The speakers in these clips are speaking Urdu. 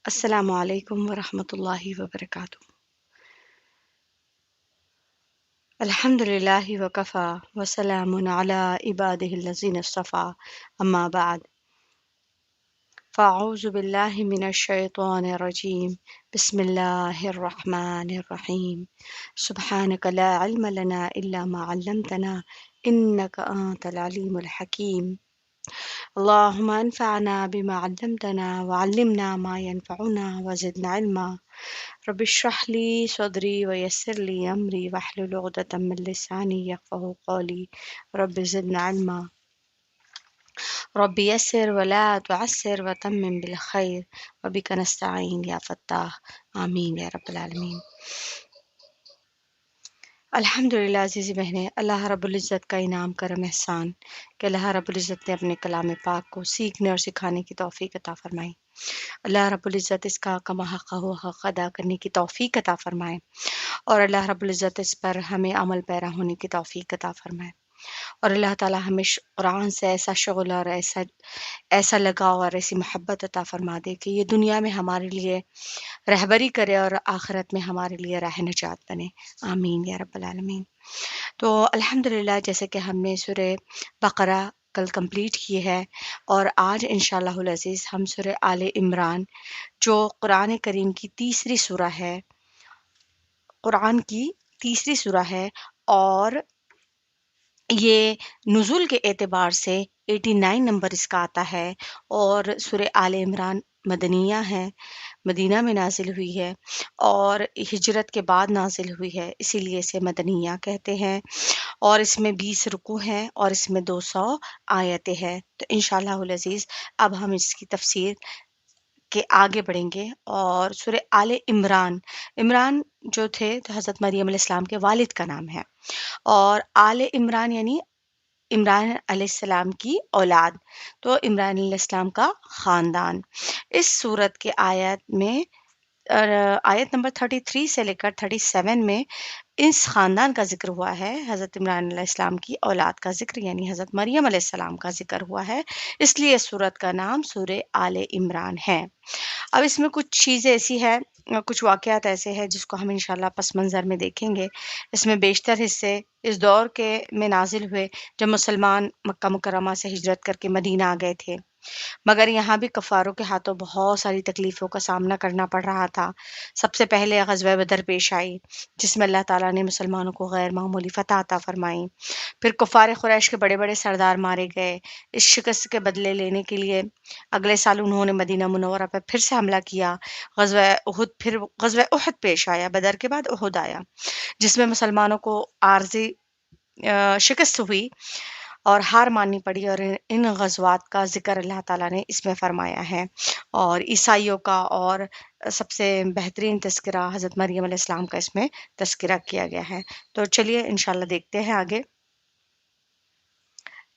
السلام عليكم ورحمة الله وبركاته. الحمد لله وكفى وسلام على عباده الذين اصطفى أما بعد فأعوذ بالله من الشيطان الرجيم بسم الله الرحمن الرحيم سبحانك لا علم لنا إلا ما علمتنا إنك أنت العليم الحكيم اللهم انفعنا بما علمتنا وعلمنا ما ينفعنا وزدنا علما رب اشرح لي صدري ويسر لي أمري واحلل عقدة من لساني يفقهوا قولي رب زدنا علما رب يسر ولا تعسر وتمم بالخير وبك نستعين يا فتاح آمین یا رب العالمین۔ الحمدللہ عزیزی بہنیں، اللہ رب العزت کا انعام کرم احسان کہ اللہ رب العزت نے اپنے کلام پاک کو سیکھنے اور سکھانے کی توفیق عطا فرمائی۔ اللہ رب العزت اس کا کما حق ہو حق ادا کرنے کی توفیق عطا فرمائے اور اللہ رب العزت اس پر ہمیں عمل پیرا ہونے کی توفیق عطا فرمائے، اور اللہ تعالی ہمیں قرآن سے ایسا شغل اور ایسا لگاؤ اور ایسی محبت عطا فرما دے کہ یہ دنیا میں ہمارے لیے رہبری کرے اور آخرت میں ہمارے لیے راہ نجات بنے، آمین یا رب العالمین۔ تو الحمدللہ جیسے کہ ہم نے سورہ بقرہ کل کمپلیٹ کی ہے، اور آج انشاءاللہ العزیز ہم سورہ آل عمران جو قرآن کریم کی تیسری سورہ ہے، قرآن کی تیسری سورہ ہے، اور یہ نزول کے اعتبار سے 89 نمبر اس کا آتا ہے، اور سورہ آل عمران مدنیہ ہے، مدینہ میں نازل ہوئی ہے اور ہجرت کے بعد نازل ہوئی ہے، اسی لیے اسے مدنیہ کہتے ہیں، اور اس میں 20 رکوع ہیں اور اس میں 200 آیتیں ہیں۔ تو انشاءاللہ العزیز اب ہم اس کی تفسیر کے آگے بڑھیں گے، اور سورہ آل عمران، عمران جو تھے تو حضرت مریم علیہ السلام کے والد کا نام ہے، اور آل عمران یعنی عمران علیہ السلام کی اولاد، تو عمران علیہ السلام کا خاندان۔ اس سورت کے آیت میں آیت نمبر 33 سے لے کر 37 میں اس خاندان کا ذکر ہوا ہے، حضرت عمران علیہ السلام کی اولاد کا ذکر یعنی حضرت مریم علیہ السلام کا ذکر ہوا ہے، اس لیے اس سورت کا نام سورہ آل عمران ہے۔ اب اس میں کچھ چیزیں ایسی ہے، کچھ واقعات ایسے ہیں جس کو ہم انشاءاللہ پس منظر میں دیکھیں گے۔ اس میں بیشتر حصے اس دور کے میں نازل ہوئے جب مسلمان مکہ مکرمہ سے ہجرت کر کے مدینہ آ گئے تھے، مگر یہاں بھی کفاروں کے ہاتھوں بہت ساری تکلیفوں کا سامنا کرنا پڑ رہا تھا۔ سب سے پہلے غزوہ بدر پیش آئی، جس میں اللہ تعالیٰ نے مسلمانوں کو غیر معمولی فتح عطا فرمائی۔ پھر کفار قریش کے بڑے بڑے سردار مارے گئے۔ اس شکست کے بدلے لینے کے لیے اگلے سال انہوں نے مدینہ منورہ پر پھر سے حملہ کیا۔ پھر غزوہ احد پیش آیا، بدر کے بعد احد آیا، جس میں مسلمانوں کو عارضی شکست ہوئی اور ہار ماننی پڑی، اور ان غزوات کا ذکر اللہ تعالیٰ نے اس میں فرمایا ہے، اور عیسائیوں کا اور سب سے بہترین تذکرہ حضرت مریم علیہ السلام کا اس میں تذکرہ کیا گیا ہے۔ تو چلیے انشاءاللہ دیکھتے ہیں آگے۔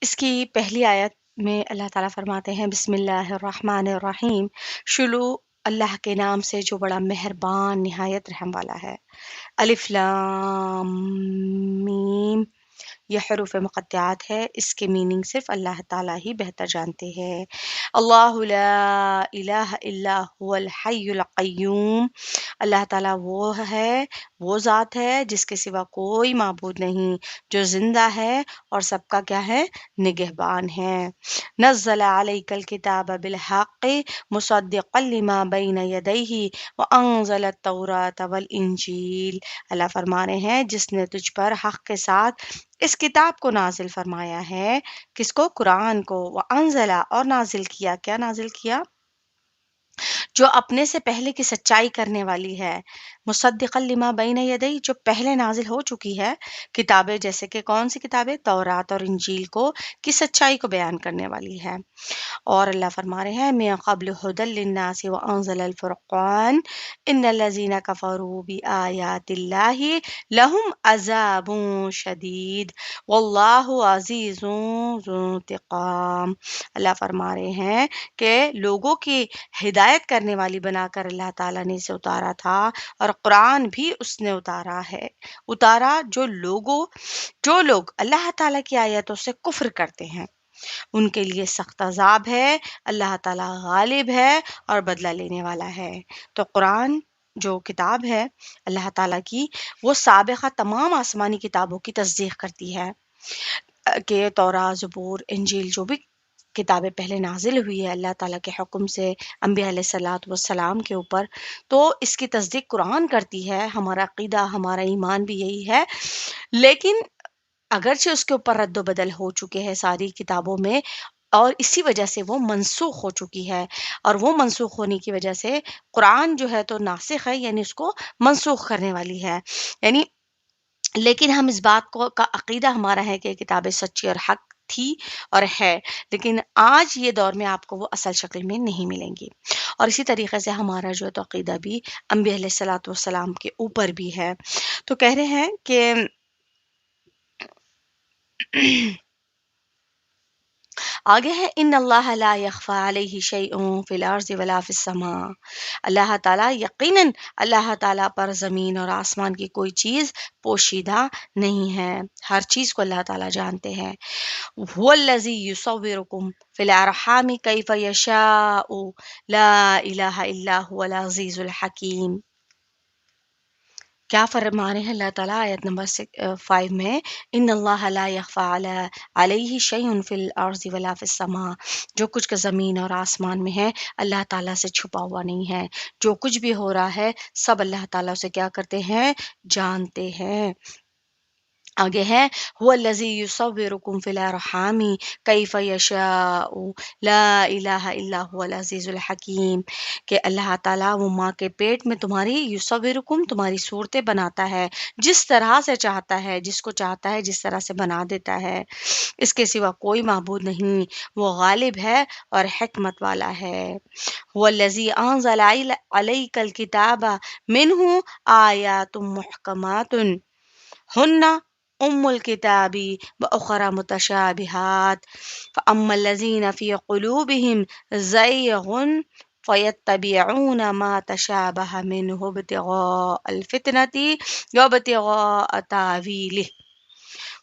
اس کی پہلی آیت میں اللہ تعالیٰ فرماتے ہیں بسم اللہ الرحمن الرحیم، شروع اللہ کے نام سے جو بڑا مہربان نہایت رحم والا ہے۔ الف لام میم، یہ حروف مقطعات ہے، اس کے میننگ صرف اللہ تعالیٰ ہی بہتر جانتے ہیں۔ اللہ لا الہ الا هو الحی القیوم، اللہ تعالیٰ وہ ذات ہے جس کے سوا کوئی معبود نہیں، جو زندہ ہے اور سب کا کیا ہے، نگہبان ہے۔ نزل علیک الکتاب بالحق مصدقا لما بین یدیہ وانزل التوراۃ والانجیل، اللہ فرما رہے ہیں جس نے تجھ پر حق کے ساتھ اس کتاب کو نازل فرمایا ہے، کس کو، قرآن کو، وانزل اور نازل کیا، کیا نازل کیا، جو اپنے سے پہلے کی سچائی کرنے والی ہے، مصدقا لما بین یدیہ، جو پہلے نازل ہو چکی ہے کتابیں، جیسے کہ کون سی کتابیں، تورات اور انجیل کو، کی سچائی کو بیان کرنے والی ہے۔ اور اللہ فرما رہے ہیں من قبل ھدی للناس وانزل الفرقان ان الذین کفروا بآیات اللہ لہم عذاب شدید واللہ عزیز ذو انتقام، اللہ فرما رہے ہیں کہ لوگوں کی ہدایت کرنے والی بنا کر اللہ تعالیٰ نے اسے اتارا تھا، اور قرآن بھی اس نے اتارا جو لوگ اللہ تعالیٰ کی آیتوں سے کفر کرتے ہیں، ان کے لیے سخت عذاب ہے، اللہ تعالیٰ غالب ہے اور بدلہ لینے والا ہے۔ تو قرآن جو کتاب ہے اللہ تعالیٰ کی، وہ سابقہ تمام آسمانی کتابوں کی تصدیق کرتی ہے کہ تورات، زبور، انجیل جو بھی کتابیں پہلے نازل ہوئی ہے اللہ تعالیٰ کے حکم سے انبیاء علیہ الصلوۃ والسلام کے اوپر، تو اس کی تصدیق قرآن کرتی ہے۔ ہمارا عقیدہ، ہمارا ایمان بھی یہی ہے، لیکن اگرچہ اس کے اوپر رد و بدل ہو چکے ہیں ساری کتابوں میں، اور اسی وجہ سے وہ منسوخ ہو چکی ہے، اور وہ منسوخ ہونے کی وجہ سے قرآن جو ہے تو ناسخ ہے، یعنی اس کو منسوخ کرنے والی ہے، یعنی لیکن ہم اس بات کو کا عقیدہ ہمارا ہے کہ کتابیں سچی اور حق تھی اور ہے، لیکن آج یہ دور میں آپ کو وہ اصل شکل میں نہیں ملیں گی۔ اور اسی طریقے سے ہمارا جو ہے تو عقیدہ بھی انبیاء علیہ الصلوۃ والسلام کے اوپر بھی ہے۔ تو کہہ رہے ہیں کہ آگے ہے ان اللہ لا یخفی علیہ شیء فی الارض ولا فی السماء، اللہ تعالیٰ یقیناً اللہ تعالیٰ پر زمین اور آسمان کی کوئی چیز پوشیدہ نہیں ہے، ہر چیز کو اللہ تعالیٰ جانتے ہیں۔ هو الذی یصورکم فی الارحام کیف یشاء لا الہ الا هو العزیز الحکیم۔ کیا فرما رہے ہیں اللہ تعالیٰ آیت نمبر 5 میں، ان اللہ لا یخفی علیہ شیء فی الارض ولا فی السماء، جو کچھ کا زمین اور آسمان میں ہے اللہ تعالیٰ سے چھپا ہوا نہیں ہے، جو کچھ بھی ہو رہا ہے سب اللہ تعالیٰ سے کیا کرتے ہیں، جانتے ہیں۔ آگے ہے هو الذی یصورکم فی الارحام کیف یشاء لا الہ الا هو العزیز الحکیم، کہ اللہ تعالیٰ وہ ماں کے پیٹ میں تمہاری یصورکم تمہاری صورتیں بناتا ہے، جس طرح سے چاہتا ہے، جس کو چاہتا ہے جس طرح سے بنا دیتا ہے، اس کے سوا کوئی معبود نہیں، وہ غالب ہے اور حکمت والا ہے۔ هو الذی انزل علیک الکتاب منہ آیات محکمات ہن ام الکتاب واخر متشابہات فاما الذین فی قلوبہم زیغ فیتبعون ما تشابہ منہ ابتغاء الفتنة وابتغاء تاویلہ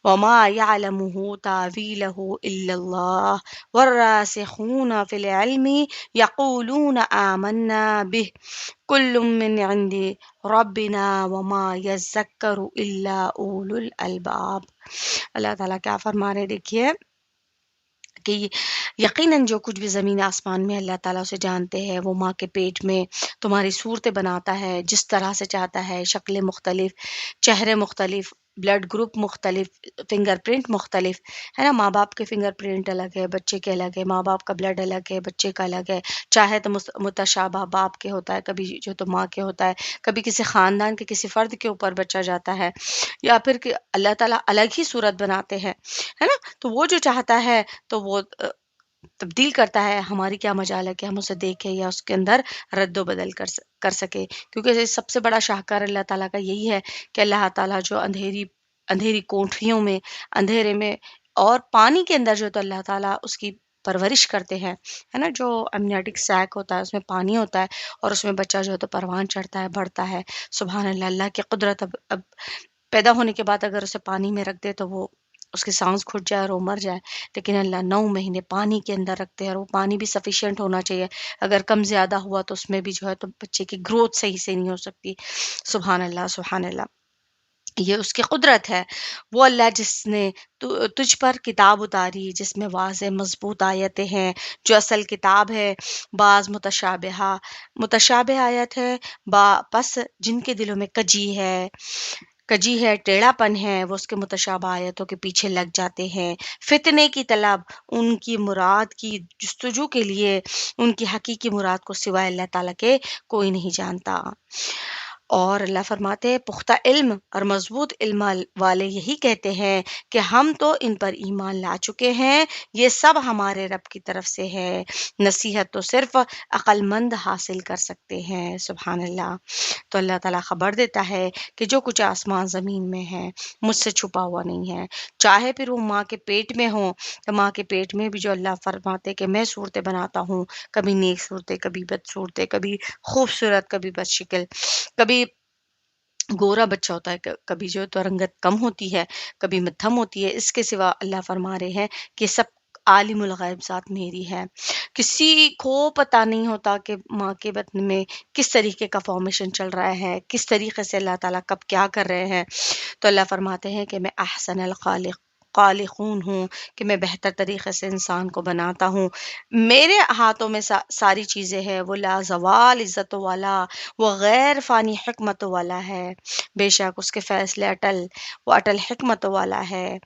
وما يعلمه تاويله إلا الله والراسخون في العلم يقولون آمنا به كل من عند ربنا وما يذكر إلا أولو الألباب۔ اللہ تعالیٰ کیا فرما رہے دیکھیے کہ یقیناً جو کچھ بھی زمین آسمان میں اللہ تعالیٰ اسے جانتے ہیں، وہ ماں کے پیٹ میں تمہاری صورتیں بناتا ہے جس طرح سے چاہتا ہے، شکلیں مختلف، چہرے مختلف، بلڈ گروپ مختلف، فنگر پرنٹ مختلف ہے نا، ماں باپ کے فنگر پرنٹ الگ ہے، بچے کے الگ ہے، ماں باپ کا بلڈ الگ ہے، بچے کا الگ ہے، چاہے تو متشابہ باپ کے ہوتا ہے، کبھی جو تو ماں کے ہوتا ہے، کبھی کسی خاندان کے کسی فرد کے اوپر بچہ جاتا ہے، یا پھر کہ اللہ تعالیٰ الگ ہی صورت بناتے ہیں، ہے نا، تو وہ جو چاہتا ہے تو وہ تبدیل کرتا ہے، ہماری کیا مجال ہے کہ ہم اسے دیکھیں یا اس کے اندر رد و بدل کر سکے، کیونکہ سب سے بڑا شاہکار اللہ تعالیٰ کا یہی ہے کہ اللہ تعالیٰ جو اندھیری کوٹھریوں میں، اندھیرے میں اور پانی کے اندر جو تو اللہ تعالیٰ اس کی پرورش کرتے ہیں، ہے نا، جو امنیٹک سیک ہوتا ہے اس میں پانی ہوتا ہے اور اس میں بچہ جو ہے تو پروان چڑھتا ہے، بڑھتا ہے، سبحان اللہ، اللہ کی قدرت۔ اب پیدا ہونے کے بعد اگر اسے پانی میں رکھ دے تو وہ اس کی سانس گھٹ جائے اور وہ مر جائے، لیکن اللہ 9 مہینے پانی کے اندر رکھتے ہیں، اور وہ پانی بھی سفیشینٹ ہونا چاہیے، اگر کم زیادہ ہوا تو اس میں بھی جو ہے تو بچے کی گروتھ صحیح سے نہیں ہو سکتی۔ سبحان اللہ، سبحان اللہ، یہ اس کی قدرت ہے۔ وہ اللہ جس نے تجھ پر کتاب اتاری جس میں واضح مضبوط آیتیں ہیں، جو اصل کتاب ہے، بعض متشابہ آیت ہے، پس جن کے دلوں میں کجی ہے، ٹیڑھا پن ہے، وہ اس کے متشابہ آیتوں کے پیچھے لگ جاتے ہیں، فتنے کی طلب، ان کی مراد کی جستجو کے لیے، ان کی حقیقی مراد کو سوائے اللہ تعالیٰ کے کوئی نہیں جانتا۔ اور اللہ فرماتے ہیں پختہ علم اور مضبوط علم والے یہی کہتے ہیں کہ ہم تو ان پر ایمان لا چکے ہیں، یہ سب ہمارے رب کی طرف سے ہے، نصیحت تو صرف عقل مند حاصل کر سکتے ہیں۔ سبحان اللہ۔ تو اللہ تعالیٰ خبر دیتا ہے کہ جو کچھ آسمان زمین میں ہے مجھ سے چھپا ہوا نہیں ہے، چاہے پھر وہ ماں کے پیٹ میں ہو، تو ماں کے پیٹ میں بھی جو اللہ فرماتے کہ میں صورتیں بناتا ہوں، کبھی نیک صورتیں، کبھی بد صورتیں، کبھی خوبصورت، کبھی بد شکل، کبھی گورا بچہ ہوتا ہے، کبھی جو تو رنگت کم ہوتی ہے، کبھی مدھم ہوتی ہے، اس کے سوا اللہ فرما رہے ہیں کہ سب عالم الغیب ذات میری ہے۔ کسی کو پتہ نہیں ہوتا کہ ماں کے بطن میں کس طریقے کا فارمیشن چل رہا ہے، کس طریقے سے اللہ تعالیٰ کب کیا کر رہے ہیں۔ تو اللہ فرماتے ہیں کہ میں احسن خالقون ہوں، کہ میں بہتر طریقے سے انسان کو بناتا ہوں۔ میرے ہاتھوں میں ساری چیزیں ہیں، وہ لازوال عزت والا، وہ غیر فانی حکمت والا ہے، بے شک اس کے فیصلے اٹل، وہ اٹل حکمت والا ہے،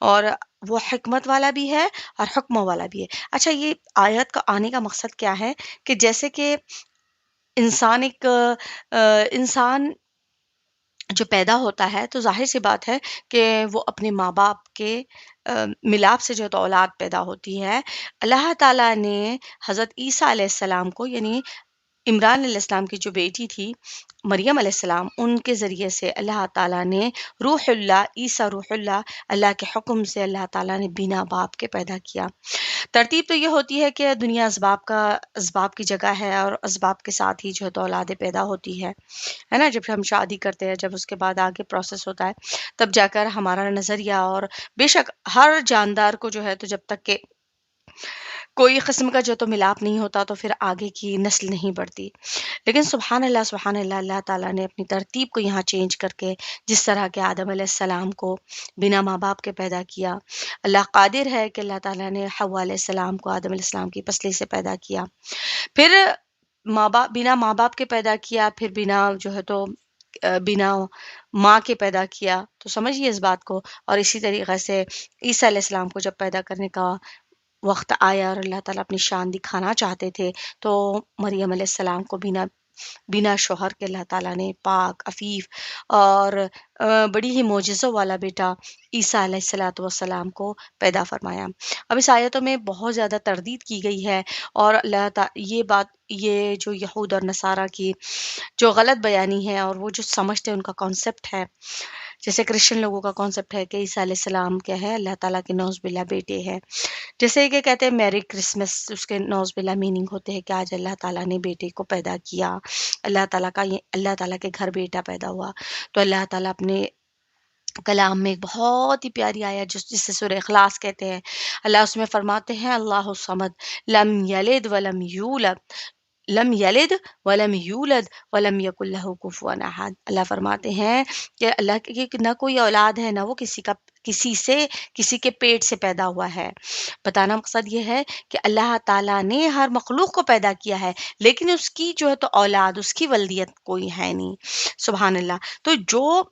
اور وہ حکمت والا بھی ہے اور حکم والا بھی ہے۔ اچھا، یہ آیت کا آنے کا مقصد کیا ہے؟ کہ جیسے کہ انسان جو پیدا ہوتا ہے تو ظاہر سی بات ہے کہ وہ اپنے ماں باپ کے ملاپ سے جو تو اولاد پیدا ہوتی ہے۔ اللہ تعالیٰ نے حضرت عیسیٰ علیہ السلام کو، یعنی عمران علیہ السلام کی جو بیٹی تھی مریم علیہ السلام، ان کے ذریعے سے اللہ تعالیٰ نے روح اللہ، عیسیٰ روح اللہ، اللہ کے حکم سے اللہ تعالیٰ نے بنا باپ کے پیدا کیا۔ ترتیب تو یہ ہوتی ہے کہ دنیا اسباب کی جگہ ہے، اور اسباب کے ساتھ ہی جو ہے تو اولادیں پیدا ہوتی ہے نا۔ جب ہم شادی کرتے ہیں، جب اس کے بعد آگے پروسیس ہوتا ہے، تب جا کر ہمارا نظریہ، اور بے شک ہر جاندار کو جو ہے تو جب تک کہ کوئی قسم کا جو تو ملاپ نہیں ہوتا تو پھر آگے کی نسل نہیں بڑھتی۔ لیکن سبحان اللہ سبحان اللہ، اللہ تعالیٰ نے اپنی ترتیب کو یہاں چینج کر کے جس طرح کے آدم علیہ السلام کو بنا ماں باپ کے پیدا کیا، اللہ قادر ہے کہ اللہ تعالیٰ نے حوا علیہ السلام کو آدم علیہ السلام کی پسلی سے پیدا کیا، پھر بنا ماں باپ کے پیدا کیا، پھر بنا جو ہے تو بنا ماں کے پیدا کیا۔ تو سمجھیے اس بات کو۔ اور اسی طریقے سے عیسیٰ علیہ السلام کو جب پیدا کرنے کا وقت آیا اور اللہ تعالیٰ اپنی شان دکھانا چاہتے تھے، تو مریم علیہ السلام کو بنا شوہر کے اللہ تعالیٰ نے پاک عفیف اور بڑی ہی معجزوں والا بیٹا عیسیٰ علیہ السلام کو پیدا فرمایا۔ اب اس آیتوں میں بہت زیادہ تردید کی گئی ہے، اور اللہ تعالیٰ یہ جو یہود اور نصارہ کی جو غلط بیانی ہے، اور وہ جو سمجھتے ہیں ان کا کانسیپٹ ہے، جیسے کرسچن لوگوں کا کانسیپٹ ہے کہ عیسیٰ علیہ السلام کیا ہے، اللہ تعالیٰ کے نعوذ باللہ بیٹے ہیں۔ جیسے کہ کہتے ہیں میری کرسمس، اس کے نعوذ باللہ میننگ ہوتے ہیں کہ آج اللہ تعالیٰ نے بیٹے کو پیدا کیا، اللہ تعالیٰ کے گھر بیٹا پیدا ہوا۔ تو اللہ تعالیٰ اپنے کلام میں ایک بہت ہی پیاری آیت جسے سورہ اخلاص کہتے ہیں، اللہ اس میں فرماتے ہیں اللہ الصمد لم یلد ولم یولد ولم یکن لہ کفوا احد۔ اللہ فرماتے ہیں کہ اللہ کی نہ کوئی اولاد ہے، نہ وہ کسی کے پیٹ سے پیدا ہوا ہے۔ بتانا مقصد یہ ہے کہ اللہ تعالیٰ نے ہر مخلوق کو پیدا کیا ہے، لیکن اس کی جو ہے تو اولاد، اس کی ولدیت کوئی ہے نہیں۔ سبحان اللہ۔ تو جو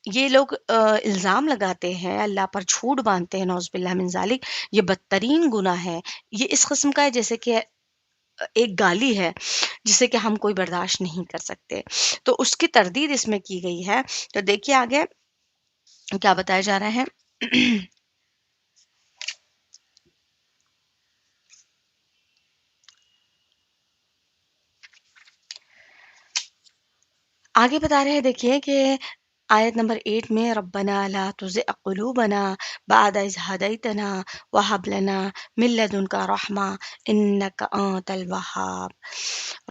یہ لوگ الزام لگاتے ہیں، اللہ پر جھوٹ باندھتے ہیں، نعوذ باللہ من ذالک، یہ بدترین گناہ ہے۔ یہ اس قسم کا ہے جیسے کہ ایک گالی ہے جسے کہ ہم کوئی برداشت نہیں کر سکتے، تو اس کی تردید اس میں کی گئی ہے۔ تو دیکھیے آگے کیا بتایا جا رہا ہے۔ آگے بتا رہے ہیں، دیکھیے کہ آیت نمبر 8 میں ربنا لا تزغ قلوبنا بعد اذ هديتنا وهب لنا من لدنك رحمة انك انت الوهاب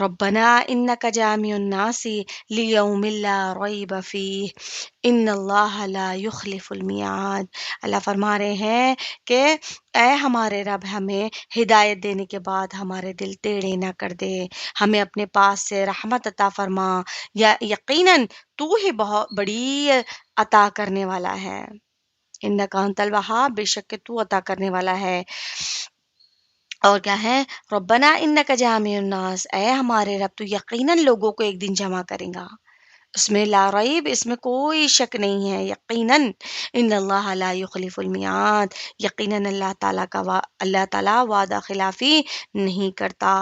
ربنا انك جامع الناس ليوم لا ريب فيه ان اللہ لا يخلف المیعاد۔ اللہ فرما رہے ہیں کہ اے ہمارے رب، ہمیں ہدایت دینے کے بعد ہمارے دل ٹیڑھے نہ کر دے، ہمیں اپنے پاس سے رحمت عطا فرما، یا یقیناً تو ہی بہت بڑی عطا کرنے والا ہے۔ انک انت الوہاب، بے شک کہ تو عطا کرنے والا ہے۔ اور کیا ہے، ربنا انک جامع الناس، اے ہمارے رب تو یقیناً لوگوں کو ایک دن جمع کریں گا۔ اس میں لا ریب، اس میں کوئی شک نہیں ہے، یقیناً ان اللہ لا یخلف المیعاد، یقیناً اللہ تعالیٰ وعدہ خلافی نہیں کرتا۔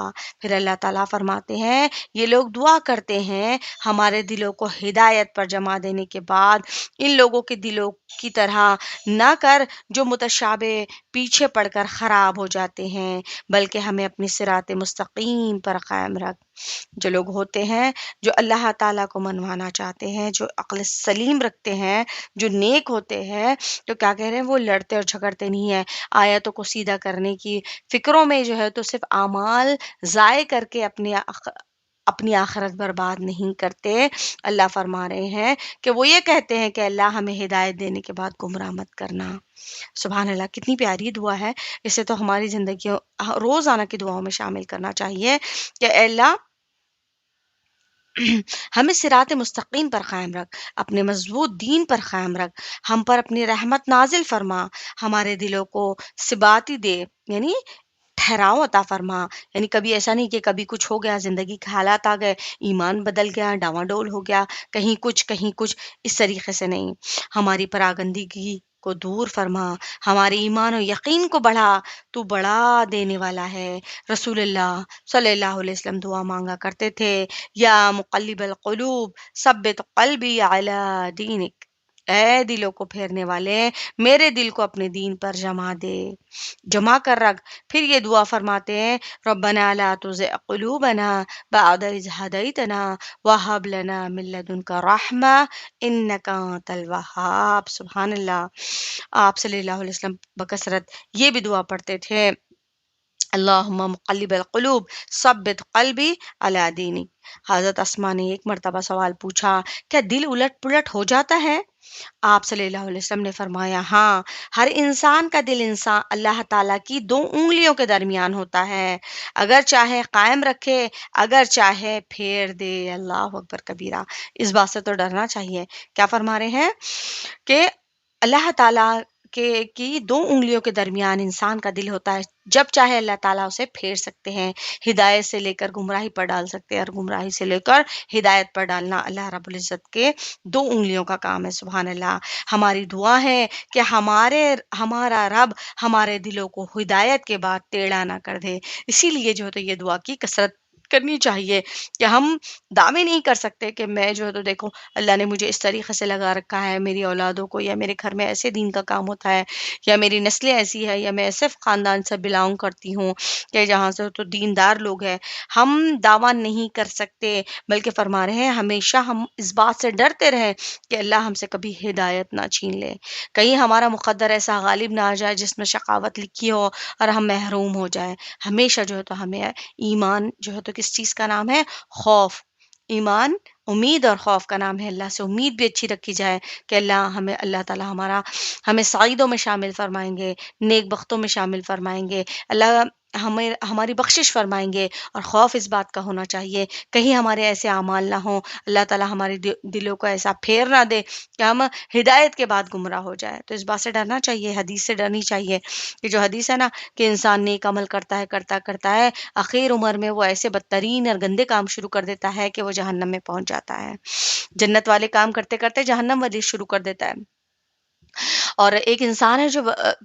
پھر اللہ تعالیٰ فرماتے ہیں یہ لوگ دعا کرتے ہیں ہمارے دلوں کو ہدایت پر جمع دینے کے بعد ان لوگوں کے دلوں کی طرح نہ کر جو متشابہ پیچھے پڑ کر خراب ہو جاتے ہیں، بلکہ ہمیں اپنی صراط مستقیم پر قائم رکھ۔ جو لوگ ہوتے ہیں جو اللہ تعالیٰ کو منوانا چاہتے ہیں، جو عقل سلیم رکھتے ہیں، جو نیک ہوتے ہیں، تو کیا کہہ رہے ہیں، وہ لڑتے اور جھگڑتے نہیں ہیں، آیتوں کو سیدھا کرنے کی فکروں میں جو ہے تو صرف اعمال ضائع کر کے اپنی آخرت برباد نہیں کرتے۔ اللہ فرما رہے ہیں کہ وہ یہ کہتے ہیں کہ اللہ ہمیں ہدایت دینے کے بعد گمراہ مت کرنا۔ سبحان اللہ، کتنی پیاری دعا ہے۔ اسے تو ہماری زندگی روزانہ کی دعاؤں میں شامل کرنا چاہیے کہ اے اللہ ہمیں صراط مستقیم پر قائم رکھ، اپنے مضبوط دین پر قائم رکھ، ہم پر اپنی رحمت نازل فرما، ہمارے دلوں کو ثباتی دے، یعنی ٹھہراؤ عطا فرما۔ یعنی کبھی ایسا نہیں کہ کبھی کچھ ہو گیا، زندگی کے حالات آ گئے، ایمان بدل گیا، ڈاواڈول ہو گیا، کہیں کچھ، اس طریقے سے نہیں۔ ہماری پراگندگی کو دور فرما، ہمارے ایمان و یقین کو بڑھا، تو بڑا دینے والا ہے۔ رسول اللہ صلی اللہ علیہ وسلم دعا مانگا کرتے تھے، یا مقلب القلوب ثبت قلبی علی دینک، اے دلوں کو پھیرنے والے، میرے دل کو اپنے دین پر جمع کر رکھ۔ پھر یہ دعا فرماتے ہیں، ربنا لا تزغ قلوبنا بعد اذ ہدیتنا وہب لنا من لدنک رحمہ انک انت الوہاب۔ سبحان اللہ۔ آپ صلی اللہ علیہ وسلم بکثرت یہ بھی دعا پڑھتے تھے، اللہم مقلب القلوب ثبت قلبی علی دینک۔ حضرت اسماء نے ایک مرتبہ سوال پوچھا، کیا دل الٹ پلٹ ہو جاتا ہے؟ آپ صلی اللہ علیہ وسلم نے فرمایا، ہاں، ہر انسان کا دل اللہ تعالیٰ کی 2 انگلیوں کے درمیان ہوتا ہے، اگر چاہے قائم رکھے، اگر چاہے پھیر دے۔ اللہ اکبر کبیرہ، اس بات سے تو ڈرنا چاہیے۔ کیا فرما رہے ہیں کہ اللہ تعالیٰ کی 2 انگلیوں کے درمیان انسان کا دل ہوتا ہے، جب چاہے اللہ تعالیٰ اسے پھیر سکتے ہیں، ہدایت سے لے کر گمراہی پر ڈال سکتے ہیں، اور گمراہی سے لے کر ہدایت پر ڈالنا اللہ رب العزت کے 2 انگلیوں کا کام ہے۔ سبحان اللہ۔ ہماری دعا ہے کہ ہمارا رب ہمارے دلوں کو ہدایت کے بعد ٹیڑھا نہ کر دے۔ اسی لیے جو ہے تو یہ دعا کی کثرت کرنی چاہیے کہ ہم دعوے نہیں کر سکتے کہ میں جو ہے تو دیکھو اللہ نے مجھے اس طریقے سے لگا رکھا ہے، میری اولادوں کو، یا میرے گھر میں ایسے دین کا کام ہوتا ہے، یا میری نسلیں ایسی ہے، یا میں ایسے خاندان سے بلانگ کرتی ہوں کہ جہاں سے تو دیندار لوگ ہیں۔ ہم دعویٰ نہیں کر سکتے، بلکہ فرما رہے ہیں ہمیشہ ہم اس بات سے ڈرتے رہیں کہ اللہ ہم سے کبھی ہدایت نہ چھین لے، کہیں ہمارا مقدر ایسا غالب نہ آ جائے جس میں شقاوت لکھی ہو اور ہم محروم ہو جائیں۔ ہمیشہ جو ہے تو ہمیں ایمان جو ہے تو کس چیز کا نام ہے؟ خوف۔ ایمان امید اور خوف کا نام ہے۔ اللہ سے امید بھی اچھی رکھی جائے کہ اللہ تعالیٰ ہمیں سعیدوں میں شامل فرمائیں گے، نیک بختوں میں شامل فرمائیں گے، اللہ ہماری بخشش فرمائیں گے۔ اور خوف اس بات کا ہونا چاہیے کہیں ہمارے ایسے اعمال نہ ہوں، اللہ تعالیٰ ہمارے دلوں کو ایسا پھیر نہ دے کہ ہم ہدایت کے بعد گمراہ ہو جائے۔ تو اس بات سے ڈرنا چاہیے، حدیث سے ڈرنی چاہیے کہ جو حدیث ہے نا کہ انسان نیک عمل کرتا ہے آخر عمر میں وہ ایسے بدترین اور گندے کام شروع کر دیتا ہے کہ وہ جہنم میں پہنچ جاتا ہے، جنت والے کام کرتے کرتے جہنم والی شروع کر دیتا ہے۔ اور ایک انسان ہے جو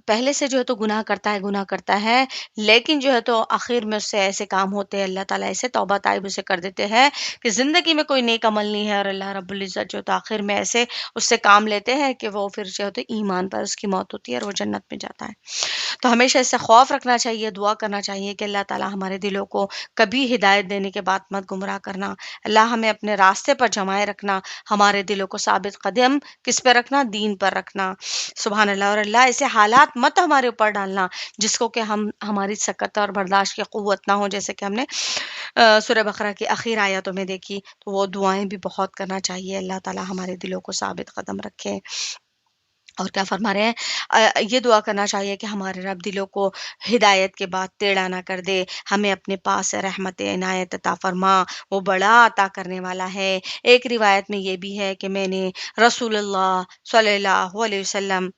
پہلے سے جو ہے تو گناہ کرتا ہے، لیکن جو ہے تو آخر میں اس سے ایسے کام ہوتے ہیں، اللہ تعالیٰ ایسے توبہ طائب اسے کر دیتے ہیں کہ زندگی میں کوئی نیک عمل نہیں ہے، اور اللہ رب العزت جو تو آخر میں ایسے اس سے کام لیتے ہیں کہ وہ پھر جو ہے تو ایمان پر اس کی موت ہوتی ہے اور وہ جنت میں جاتا ہے۔ تو ہمیشہ اس سے خوف رکھنا چاہیے، دعا کرنا چاہیے کہ اللہ تعالیٰ ہمارے دلوں کو کبھی ہدایت دینے کے بعد مت گمراہ کرنا، اللہ ہمیں اپنے راستے پر جمائے رکھنا، ہمارے دلوں کو ثابت قدم کس پہ رکھنا؟ دین پر رکھنا۔ سبحان اللہ۔ اور اللہ ایسے حالات مت ہمارے اوپر ڈالنا جس کو کہ ہماری سکت اور برداشت کی قوت نہ ہو، جیسے کہ ہم نے سورہ بقرہ کی آخر آیاتوں میں دیکھی۔ تو وہ دعائیں بھی بہت کرنا چاہیے، اللہ تعالیٰ ہمارے دلوں کو ثابت قدم رکھے۔ اور کیا فرما رہے ہیں؟ یہ دعا کرنا چاہیے کہ ہمارے رب دلوں کو ہدایت کے بعد ٹیڑھا نہ کر دے، ہمیں اپنے پاس سے رحمت عنایت عطا فرما، وہ بڑا عطا کرنے والا ہے۔ ایک روایت میں یہ بھی ہے کہ میں نے رسول اللہ صلی اللہ علیہ وسلم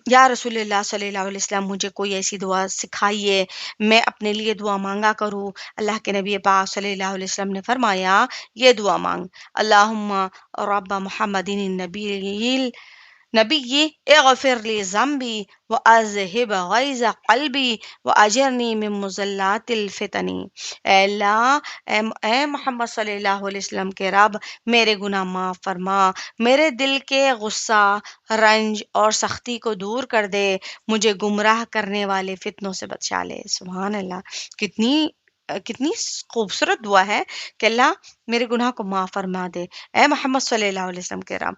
یا رسول اللہ صلی اللہ علیہ وسلم مجھے کوئی ایسی دعا سکھائیے میں اپنے لیے دعا مانگا کروں۔ اللہ کے نبی پاک صلی اللہ علیہ وسلم نے فرمایا یہ دعا مانگ، اللہم رب محمد نبی اغفر لی ذنبی واذہب غیظ قلبی واجرنی من مضلات الفتن۔ اے اللہ، اے محمد صلی اللہ علیہ وسلم کے رب، میرے گناہ معاف فرما، میرے دل کے غصہ، رنج اور سختی کو دور کر دے، مجھے گمراہ کرنے والے فتنوں سے بچا لے۔ سبحان اللہ، کتنی خوبصورت دعا ہے کہ اللہ میرے گناہ کو معاف فرما دے۔ اے محمد صلی اللہ علیہ وسلم کے رب،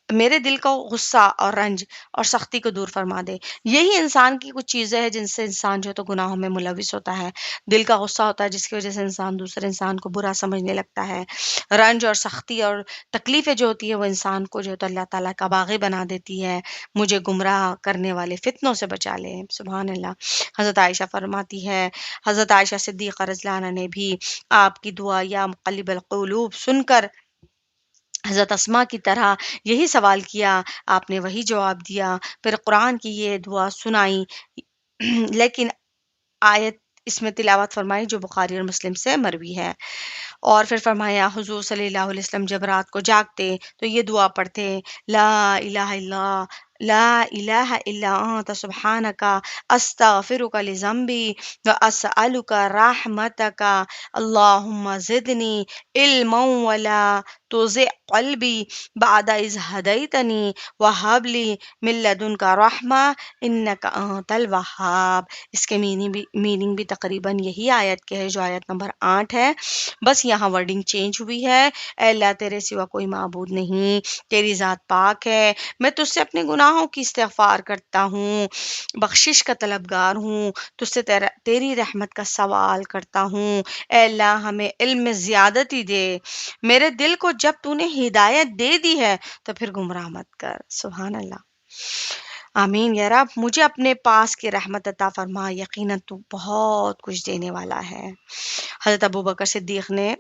میرے دل کو غصہ اور رنج اور سختی کو دور فرما دے۔ یہی انسان کی کچھ چیزیں ہیں جن سے انسان جو ہے تو گناہوں میں ملوث ہوتا ہے۔ دل کا غصہ ہوتا ہے جس کی وجہ سے انسان دوسرے انسان کو برا سمجھنے لگتا ہے۔ رنج اور سختی اور تکلیفیں جو ہوتی ہے وہ انسان کو جو ہے تو اللہ تعالیٰ کا باغی بنا دیتی ہے۔ مجھے گمراہ کرنے والے فتنوں سے بچا لے، سبحان اللہ۔ حضرت عائشہ فرماتی ہے، حضرت عائشہ صدیقہ رضی اللہ عنہا نے بھی آپ کی دعا یا مقلب القلوب سن کر حضرت اسما کی طرح یہی سوال کیا، آپ نے وہی جواب دیا، پھر قرآن کی یہ دعا سنائی، لیکن آیت اس میں تلاوت فرمائی جو بخاری اور مسلم سے مروی ہے۔ اور پھر فرمایا حضور صلی اللہ علیہ وسلم جب رات کو جاگتے تو یہ دعا پڑھتے، لا الہ الا لا الہ الا انت سبحانک استغفرک لذنبی واسألک رحمتک اللہم زدنی علما ولا تزغ قلبی بعد اذ ہدیتنی وہب لی من لدنک رحمہ انک انت الوہاب۔ اس کے میننگ بھی تقریباً یہی آیت کے ہے جو آیت نمبر 8 ہے، بس یہاں ورڈنگ چینج ہوئی ہے۔ اے اللہ تیرے سوا کوئی معبود نہیں، تیری ذات پاک ہے، میں تجھ سے اپنے گناہوں کی استغفار کرتا ہوں، بخشش کا طلبگار ہوں، تجھ سے تیری رحمت کا سوال کرتا ہوں۔ اے اللہ ہمیں علم میں زیادتی دے، میرے دل کو جب تو نے ہدایت دے دی ہے تو پھر گمراہ مت کر، سبحان اللہ۔ آمین یا رب، مجھے اپنے پاس کی رحمت عطا فرما، یقیناً تو بہت کچھ دینے والا ہے۔ حضرت ابوبکر صدیق نے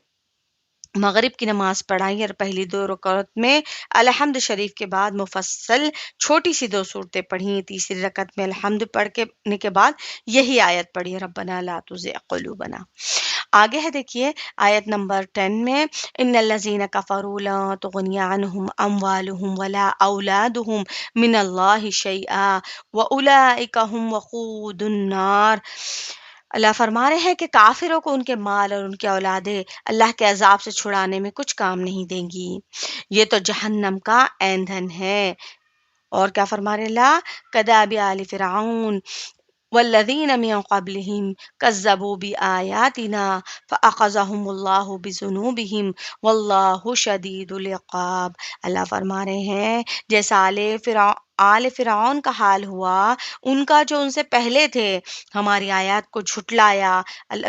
مغرب کی نماز پڑھائی اور پہلی 2 رکعت میں الحمد شریف کے بعد مفصل چھوٹی سی 2 صورتیں پڑھی، تیسری رکعت میں الحمد پڑھنے کے بعد یہی آیت پڑھی، ربنا لا تزغ قلوبنا۔ آگے ہے دیکھیے آیت نمبر 10 میں، ان الذین کفروا لا تغنی عنہم اموالہم ولا اولادہم من اللہ شیئا واولئک هم وقود النار۔ اللہ فرما رہے ہیں کہ کافروں کو ان کے مال اور ان کی اولادیں اللہ کے عذاب سے چھڑانے میں کچھ کام نہیں دیں گی، یہ تو جہنم کا ایندھن ہے۔ اور کیا فرما رہے اللہ، کداب آل فرعون والذین من قبلہم کذبوا بآیاتنا فأخذہم اللہ بذنوبہم واللہ شدید العقاب۔ اللہ فرما رہے ہیں جیسا آل فرعون کا حال ہوا، ان کا جو ان سے پہلے تھے، ہماری آیات کو جھٹلایا،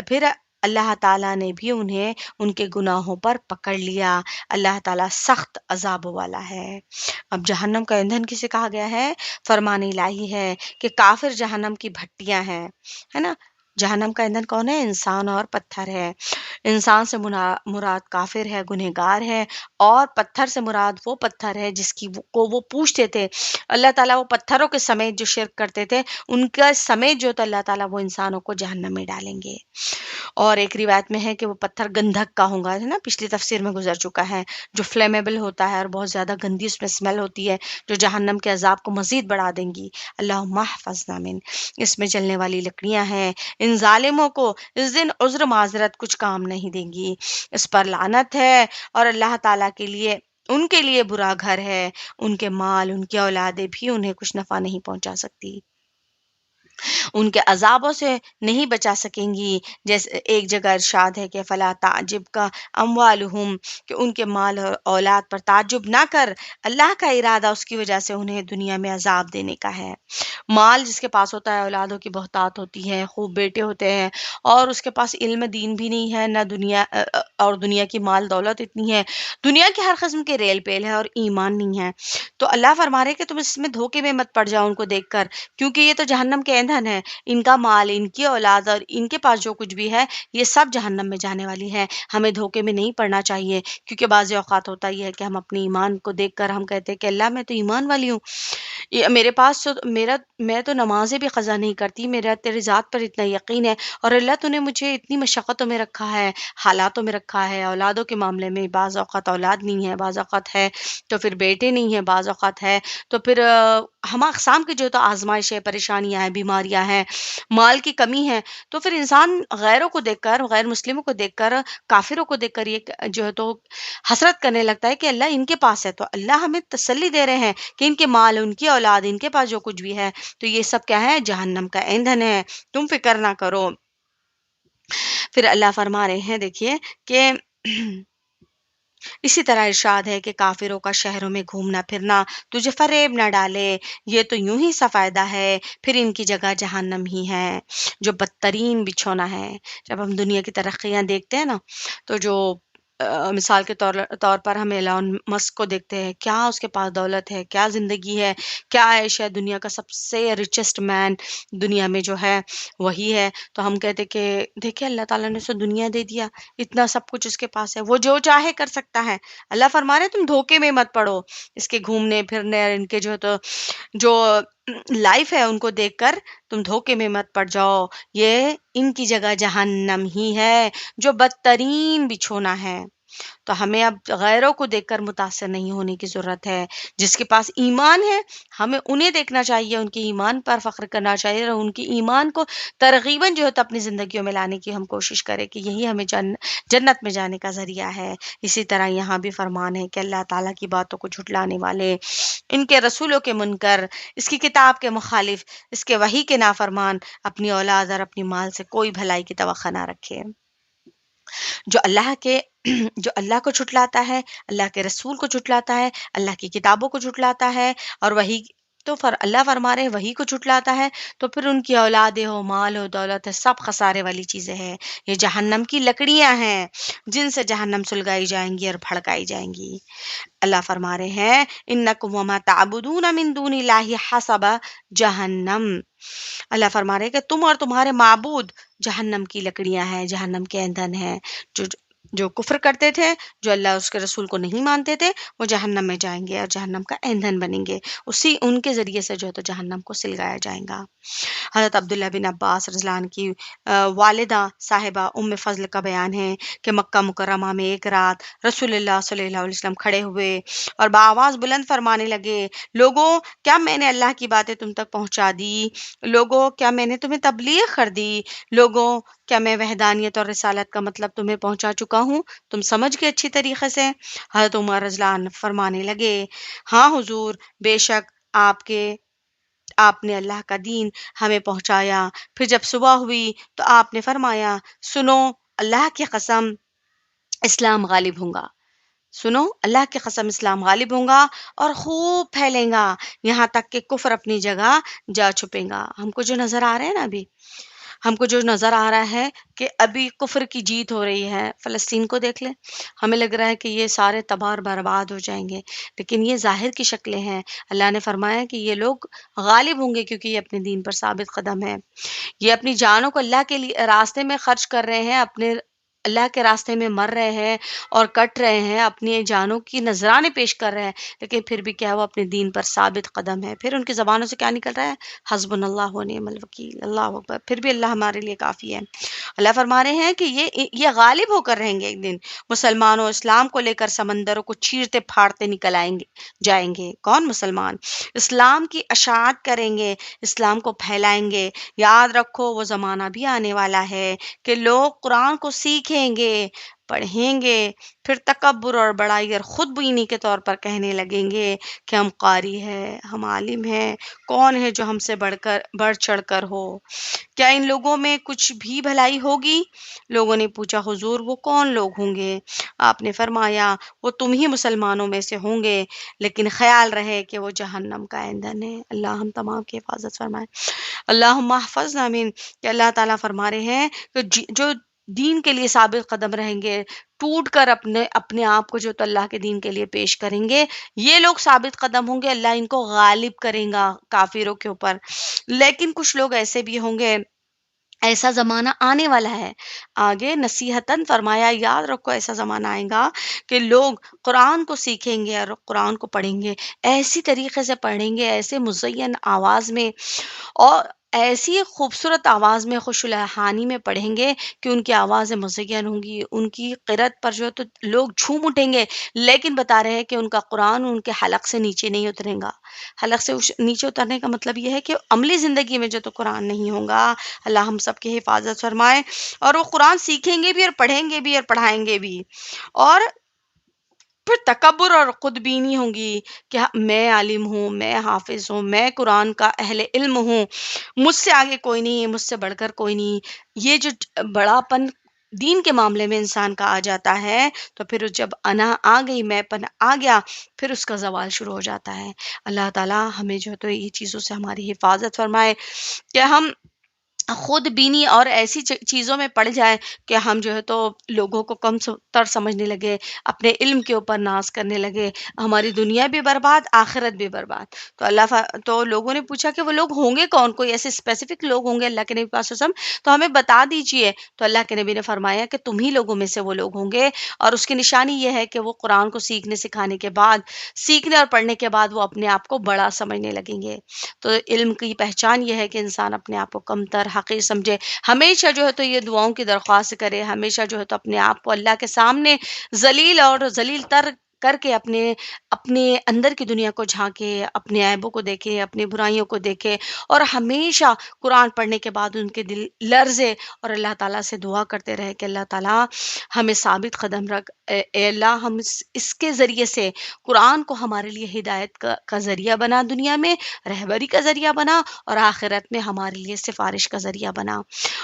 پھر اللہ تعالیٰ نے بھی انہیں ان کے گناہوں پر پکڑ لیا۔ اللہ تعالیٰ سخت عذاب والا ہے۔ اب جہنم کا ایندھن کسے کہا گیا ہے؟ فرمان الہی ہے کہ کافر جہنم کی بھٹیاں ہیں، ہے نا۔ جہنم کا ایندھن کون ہے؟ انسان اور پتھر ہے۔ انسان سے مراد کافر ہے، گنہگار ہے، اور پتھر سے مراد وہ پتھر ہے جس کی کو وہ پوچھتے تھے۔ اللہ تعالیٰ وہ پتھروں کے سمیت جو شرک کرتے تھے ان کا سمیت جو تو اللہ تعالیٰ وہ انسانوں کو جہنم میں ڈالیں گے۔ اور ایک روایت میں ہے کہ وہ پتھر گندھک کا ہوگا، ہے نا، پچھلی تفسیر میں گزر چکا ہے، جو فلیمیبل ہوتا ہے اور بہت زیادہ گندی اس میں اسمیل ہوتی ہے، جو جہنم کے عذاب کو مزید بڑھا دیں گی۔ اللہم احفظنا من، اس میں جلنے والی لکڑیاں ہیں، ان ظالموں کو اس دن عذر معذرت کچھ کام نہیں دیں گی، اس پر لعنت ہے، اور اللہ تعالیٰ کے لیے ان کے لیے برا گھر ہے، ان کے مال ان کی اولادیں بھی انہیں کچھ نفع نہیں پہنچا سکتی، ان کے عذابوں سے نہیں بچا سکیں گی۔ جیسے ایک جگہ ارشاد ہے کہ فلا تعجب کا اموالہم، کہ ان کے مال اور اولاد پر تعجب نہ کر، اللہ کا ارادہ اس کی وجہ سے انہیں دنیا میں عذاب دینے کا ہے۔ مال جس کے پاس ہوتا ہے، اولادوں کی بہتات ہوتی ہے، خوب بیٹے ہوتے ہیں، اور اس کے پاس علم دین بھی نہیں ہے، نہ اور دنیا کی مال دولت اتنی ہے، دنیا کی ہر قسم کے ریل پیل ہے، اور ایمان نہیں ہے، تو اللہ فرما رہے کہ تم اس میں دھوکے میں مت پڑ جاؤ ان کو دیکھ کر، کیونکہ یہ تو جہنم کے ایندھن ہے، ان کا مال، ان کی اولاد اور ان کے پاس جو کچھ بھی ہے یہ سب جہنم میں جانے والی ہے۔ ہمیں دھوکے میں نہیں پڑنا چاہیے، کیونکہ بعض اوقات ہوتا ہی ہے کہ ہم اپنے ایمان کو دیکھ کر ہم کہتے ہیں کہ اللہ میں تو ایمان والی ہوں، میرے پاس میں تو نمازیں بھی قضا نہیں کرتی، میرا تیری ذات پر اتنا یقین ہے، اور اللہ تو نے مجھے اتنی مشقتوں میں رکھا ہے، حالاتوں میں رکھا ہے، اولادوں کے معاملے میں بعض اوقات اولاد نہیں ہے، بعض اوقات ہے تو پھر بیٹے نہیں ہیں، بعض اوقات ہے تو پھر ہم اقسام کی جو تو آزمائش ہے، پریشانیاں ہیں، بیماریاں ہیں، مال کی کمی ہے، تو پھر انسان غیروں کو دیکھ کر، غیر مسلموں کو دیکھ کر، کافروں کو دیکھ کر یہ جو ہے تو حسرت کرنے لگتا ہے کہ اللہ ان کے پاس ہے، تو اللہ ہمیں تسلی دے رہے ہیں کہ ان کے مال، ان کی اولاد، ان کے پاس جو کچھ بھی ہے تو یہ سب کیا ہے؟ جہنم کا ایندھن ہے، تم فکر نہ کرو۔ پھر اللہ فرما رہے ہیں دیکھیے کہ اسی طرح ارشاد ہے کہ کافروں کا شہروں میں گھومنا پھرنا تجھے فریب نہ ڈالے، یہ تو یوں ہی فائدہ ہے، پھر ان کی جگہ جہنم ہی ہے جو بدترین بچھونا ہے۔ جب ہم دنیا کی ترقیاں دیکھتے ہیں نا، تو جو مثال کے طور پر ہم ایلان مسک کو دیکھتے ہیں، کیا اس کے پاس دولت ہے، کیا زندگی ہے، کیا عیش ہے، دنیا کا سب سے ریچسٹ مین دنیا میں جو ہے وہی ہے۔ تو ہم کہتے کہ دیکھیں اللہ تعالیٰ نے اسے دنیا دے دیا، اتنا سب کچھ اس کے پاس ہے، وہ جو چاہے کر سکتا ہے۔ اللہ فرما رہے تم دھوکے میں مت پڑو اس کے گھومنے پھرنے اور ان کے جو لائف ہے ان کو دیکھ کر تم دھوکے میں مت پڑ جاؤ، یہ ان کی جگہ جہنم ہی ہے جو بدترین بچھونا ہے۔ تو ہمیں اب غیروں کو دیکھ کر متاثر نہیں ہونے کی ضرورت ہے۔ جس کے پاس ایمان ہے ہمیں انہیں دیکھنا چاہیے، ان کے ایمان پر فخر کرنا چاہیے اور ان کی ایمان کو ترغیباً جو ہے تو اپنی زندگیوں میں لانے کی ہم کوشش کریں کہ یہی ہمیں جنت میں جانے کا ذریعہ ہے۔ اسی طرح یہاں بھی فرمان ہے کہ اللہ تعالیٰ کی باتوں کو جھٹلانے والے، ان کے رسولوں کے منکر، اس کی کتاب کے مخالف، اس کے وحی کے نافرمان اپنی اولاد اور اپنی مال سے کوئی بھلائی کی توقع نہ رکھے۔ جو اللہ کو جھٹلاتا ہے، اللہ کے رسول کو جھٹلاتا ہے، اللہ کی کتابوں کو جھٹلاتا ہے، اور وہی تو اللہ فرما رہے ہیں وہی کو جھٹلاتا ہے، تو پھر ان کی اولادیں ہو، مال ہو، دولت ہے، سب خسارے والی چیزیں ہیں۔ یہ جہنم کی لکڑیاں ہیں جن سے جہنم سلگائی جائیں گی اور بھڑکائی جائیں گی۔ اللہ فرما رہے ہیں انکم وما تعبدون من دون اللہ حسب جہنم۔ اللہ فرما رہے ہیں کہ تم اور تمہارے معبود جہنم کی لکڑیاں ہیں، جہنم کے ایندھن ہیں۔ جو کفر کرتے تھے، جو اللہ اس کے رسول کو نہیں مانتے تھے، وہ جہنم میں جائیں گے اور جہنم کا ایندھن بنیں گے، ان کے ذریعے سے جو ہے تو جہنم کو سلگایا جائے گا۔ حضرت عبداللہ بن عباس رضی اللہ عنہ کی والدہ صاحبہ ام فضل کا بیان ہے کہ مکہ مکرمہ میں ایک رات رسول اللہ صلی اللہ علیہ وسلم کھڑے ہوئے اور بآواز بلند فرمانے لگے، لوگوں کیا میں نے اللہ کی باتیں تم تک پہنچا دی؟ لوگوں کیا میں نے تمہیں تبلیغ کر دی؟ لوگوں کیا میں وحدانیت اور رسالت کا مطلب تمہیں پہنچا چکا ہوں؟ تم سمجھ گئے اچھی طریقے سے؟ حضرت عمر رضی اللہ عنہ فرمانے لگے، ہاں حضور، بے شک آپ نے اللہ کا دین ہمیں پہنچایا۔ پھر جب صبح ہوئی تو آپ نے فرمایا، سنو اللہ کی قسم اسلام غالب ہوں گا، سنو اللہ کی قسم اسلام غالب ہوں گا اور خوب پھیلیں گا یہاں تک کہ کفر اپنی جگہ جا چھپے گا۔ ہم کو جو نظر آ رہا ہے نا، ہم کو جو نظر آ رہا ہے کہ ابھی کفر کی جیت ہو رہی ہے، فلسطین کو دیکھ لیں، ہمیں لگ رہا ہے کہ یہ سارے تباہ اور برباد ہو جائیں گے، لیکن یہ ظاہر کی شکلیں ہیں۔ اللہ نے فرمایا کہ یہ لوگ غالب ہوں گے کیونکہ یہ اپنے دین پر ثابت قدم ہے، یہ اپنی جانوں کو اللہ کے لیے راستے میں خرچ کر رہے ہیں، اپنے اللہ کے راستے میں مر رہے ہیں اور کٹ رہے ہیں، اپنی جانوں کی نذرانے پیش کر رہے ہیں، لیکن پھر بھی کیا وہ اپنے دین پر ثابت قدم ہے۔ پھر ان کی زبانوں سے کیا نکل رہا ہے؟ حسبنا اللہ و نعم الوکیل، اللہ اکبر، پھر بھی اللہ ہمارے لیے کافی ہے۔ اللہ فرما رہے ہیں کہ یہ غالب ہو کر رہیں گے ایک دن، مسلمانوں اسلام کو لے کر سمندروں کو چیرتے پھاڑتے نکل جائیں گے۔ کون؟ مسلمان اسلام کی اشاعت کریں گے، اسلام کو پھیلائیں گے۔ یاد رکھو وہ زمانہ بھی آنے والا ہے کہ لوگ قرآن کو سیکھیں گے، پڑھیں گے، پھر تکبر اور بڑائی اور خود بینی کے طور پر کہنے لگیں گے کہ ہم قاری ہیں، ہم عالم ہیں، کون ہے جو ہم سے بڑھ چڑھ کر ہو؟ کیا ان لوگوں میں کچھ بھی بھلائی ہوگی؟ لوگوں نے پوچھا حضور وہ کون لوگ ہوں گے؟ آپ نے فرمایا وہ تم ہی مسلمانوں میں سے ہوں گے، لیکن خیال رہے کہ وہ جہنم کا ایندھن ہے۔ اللہ ہم تمام کی حفاظت فرمائے۔ اللہم احفظنا من، کہ اللہ تعالیٰ فرما رہے ہیں کہ جو دین کے لیے ثابت قدم رہیں گے، ٹوٹ کر اپنے آپ کو جو تو اللہ کے دین کے لیے پیش کریں گے، یہ لوگ ثابت قدم ہوں گے، اللہ ان کو غالب کرے گا کافروں کے اوپر۔ لیکن کچھ لوگ ایسے بھی ہوں گے، ایسا زمانہ آنے والا ہے، آگے نصیحتاً فرمایا یاد رکھو ایسا زمانہ آئے گا کہ لوگ قرآن کو سیکھیں گے اور قرآن کو پڑھیں گے، ایسی طریقے سے پڑھیں گے، ایسے مزین آواز میں اور ایسی خوبصورت آواز میں، خوش الحانی میں پڑھیں گے کہ ان کی آوازیں مزین ہوں گی، ان کی قرأت پر جو ہے تو لوگ جھوم اٹھیں گے، لیکن بتا رہے ہیں کہ ان کا قرآن ان کے حلق سے نیچے نہیں اترے گا۔ حلق سے نیچے اترنے کا مطلب یہ ہے کہ عملی زندگی میں جو تو قرآن نہیں ہوگا۔ اللہ ہم سب کی حفاظت فرمائے، اور وہ قرآن سیکھیں گے بھی اور پڑھیں گے بھی اور پڑھائیں گے بھی، اور پھر تکبر اور خود بینی ہوں گی کہ میں عالم ہوں، میں حافظ ہوں، میں قرآن کا اہل علم ہوں، مجھ سے آگے کوئی نہیں ہے، مجھ سے بڑھ کر کوئی نہیں۔ یہ جو بڑا پن دین کے معاملے میں انسان کا آ جاتا ہے تو پھر جب انا آ گئی، میں پن آ گیا، پھر اس کا زوال شروع ہو جاتا ہے۔ اللہ تعالیٰ ہمیں جو ہے تو یہ چیزوں سے ہماری حفاظت فرمائے کہ ہم خود بینی اور ایسی چیزوں میں پڑ جائیں کہ ہم جو ہے تو لوگوں کو کم تر سمجھنے لگے، اپنے علم کے اوپر ناز کرنے لگے، ہماری دنیا بھی برباد، آخرت بھی برباد۔ تو تو لوگوں نے پوچھا کہ وہ لوگ ہوں گے کون؟ کوئی ایسے اسپیسیفک لوگ ہوں گے اللہ کے نبی پاک صلی اللہ علیہ وسلم؟ تو ہمیں بتا دیجئے۔ تو اللہ کے نبی نے فرمایا کہ تم ہی لوگوں میں سے وہ لوگ ہوں گے، اور اس کی نشانی یہ ہے کہ وہ قرآن کو سیکھنے سکھانے کے بعد، سیکھنے اور پڑھنے کے بعد وہ اپنے آپ کو بڑا سمجھنے لگیں گے۔ تو علم کی پہچان یہ ہے کہ انسان اپنے آپ کو کم تر حقیر سمجھے، ہمیشہ جو ہے تو یہ دعاؤں کی درخواست کرے، ہمیشہ جو ہے تو اپنے آپ کو اللہ کے سامنے ذلیل اور ذلیل تر کر کے اپنے اپنے اندر کی دنیا کو جھانکے، اپنے عیبوں کو دیکھے، اپنی برائیوں کو دیکھے، اور ہمیشہ قرآن پڑھنے کے بعد ان کے دل لرزے اور اللہ تعالیٰ سے دعا کرتے رہے کہ اللہ تعالیٰ ہمیں ثابت قدم رکھ، اے اللہ ہم اس کے ذریعے سے قرآن کو ہمارے لیے ہدایت کا ذریعہ بنا، دنیا میں رہبری کا ذریعہ بنا، اور آخرت میں ہمارے لیے سفارش کا ذریعہ بنا،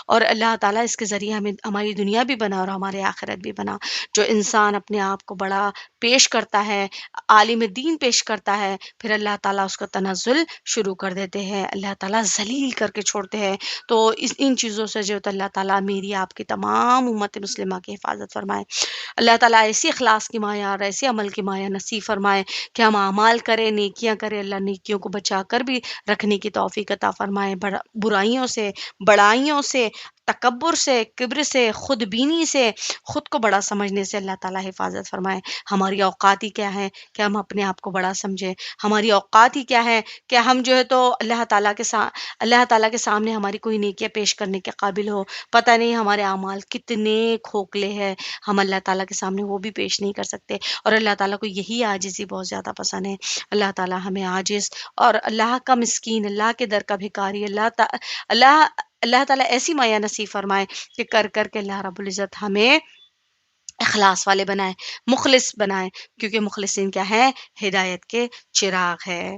اور اللہ تعالیٰ اس کے ذریعے ہمیں ہماری دنیا بھی بنا اور ہمارے آخرت بھی بنا۔ جو انسان اپنے آپ کو بڑا پیش کرتا ہے، عالم دین پیش کرتا ہے، پھر اللہ تعالیٰ اس کا تنزل شروع کر دیتے ہیں، اللہ تعالیٰ ذلیل کر کے چھوڑتے ہیں۔ تو ان چیزوں سے جو تو اللہ تعالیٰ میری آپ کی تمام امت مسلمہ کی حفاظت فرمائے۔ اللہ تعالیٰ ایسی اخلاص کی مایا اور ایسے عمل کی مایا نصیب فرمائے کہ ہم اعمال کریں، نیکیاں کریں، اللہ نیکیوں کو بچا کر بھی رکھنے کی توفیق عطا فرمائے، برائیوں سے، بڑائیوں سے، تکبر سے، کبر سے، خود بینی سے، خود کو بڑا سمجھنے سے اللہ تعالیٰ حفاظت فرمائے۔ ہماری اوقات ہی کیا ہے کہ ہم اپنے آپ کو بڑا سمجھیں، ہماری اوقات ہی کیا ہے کہ ہم جو ہے تو اللہ تعالیٰ کے سامنے ہماری کوئی نیکیاں پیش کرنے کے قابل ہو۔ پتہ نہیں ہمارے اعمال کتنے کھوکھلے ہیں، ہم اللہ تعالیٰ کے سامنے وہ بھی پیش نہیں کر سکتے، اور اللہ تعالیٰ کو یہی عاجزی بہت زیادہ پسند ہے۔ اللہ تعالیٰ ہمیں عاجز اور اللہ کا مسکین، اللہ کے در کا بھکاری، اللہ تعالیٰ ایسی مایا نصیب فرمائے کہ کر کر کے اللہ رب العزت ہمیں اخلاص والے بنائے، مخلص بنائے، کیونکہ مخلصین کیا ہے؟ ہدایت کے چراغ ہے۔